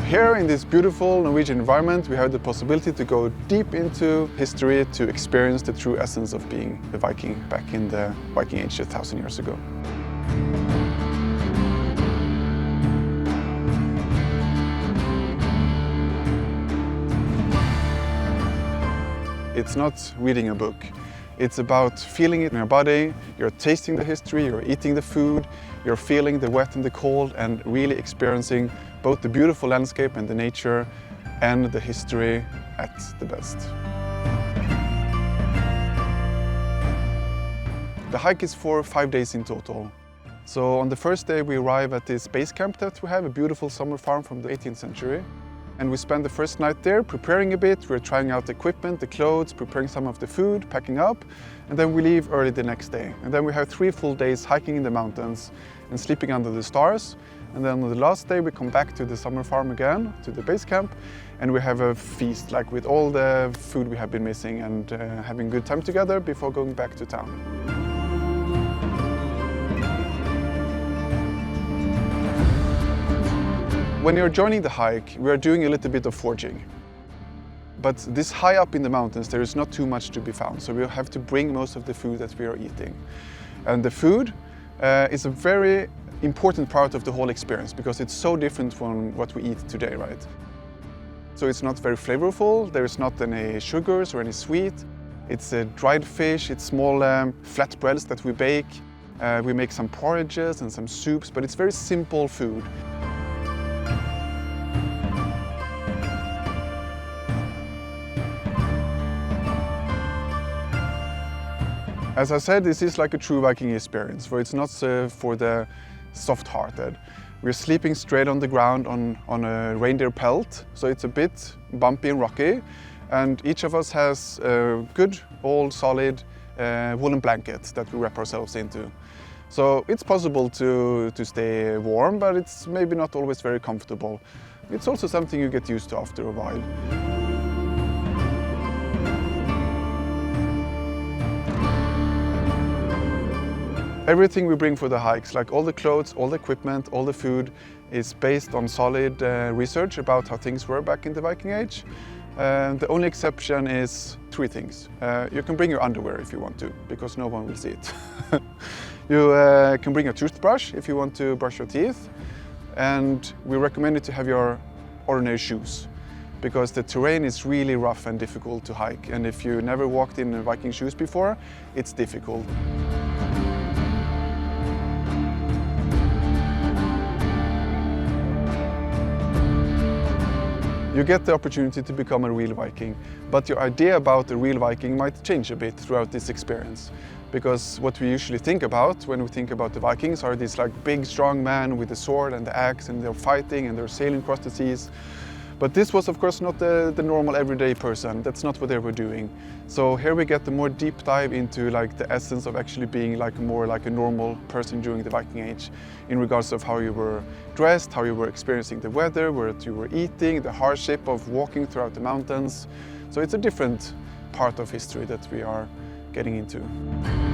here in this beautiful Norwegian environment, we have the possibility to go deep into history to experience the true essence of being a Viking back in the Viking Age 1,000 years ago. It's not reading a book. It's about feeling it in your body. You're tasting the history, you're eating the food, you're feeling the wet and the cold, and really experiencing both the beautiful landscape and the nature and the history at the best. The hike is for 5 days in total. So on the first day we arrive at this base camp that we have, a beautiful summer farm from the 18th century. And we spend the first night there preparing a bit. We're trying out the equipment, the clothes, preparing some of the food, packing up, and then we leave early the next day. And then we have 3 full days hiking in the mountains and sleeping under the stars. And then on the last day we come back to the summer farm again, to the base camp, and we have a feast, like with all the food we have been missing, and having a good time together before going back to town. When you're joining the hike, we are doing a little bit of foraging. But this high up in the mountains, there is not too much to be found, so we'll have to bring most of the food that we are eating. And the food is a very important part of the whole experience because it's so different from what we eat today, right? So it's not very flavorful, there is not any sugars or any sweet. It's dried fish, it's small flat breads that we bake. We make some porridges and some soups, but it's very simple food. As I said, this is like a true Viking experience, where it's not for the soft-hearted. We're sleeping straight on the ground on a reindeer pelt, so it's a bit bumpy and rocky. And each of us has a good, old, solid woolen blanket that we wrap ourselves into. So it's possible to stay warm, but it's maybe not always very comfortable. It's also something you get used to after a while. Everything we bring for the hikes, like all the clothes, all the equipment, all the food, is based on solid research about how things were back in the Viking Age. The only exception is 3 things. You can bring your underwear if you want to, because no one will see it. You can bring a toothbrush if you want to brush your teeth. And we recommend you to have your ordinary shoes, because the terrain is really rough and difficult to hike. And if you never walked in Viking shoes before, it's difficult. You get the opportunity to become a real Viking, but your idea about a real Viking might change a bit throughout this experience. Because what we usually think about when we think about the Vikings are these like big, strong men with the sword and the axe, and they're fighting and they're sailing across the seas. But this was, of course, not the normal everyday person. That's not what they were doing. So here we get the more deep dive into like the essence of actually being like more like a normal person during the Viking Age, in regards of how you were dressed, how you were experiencing the weather, what you were eating, the hardship of walking throughout the mountains. So it's a different part of history that we are getting into.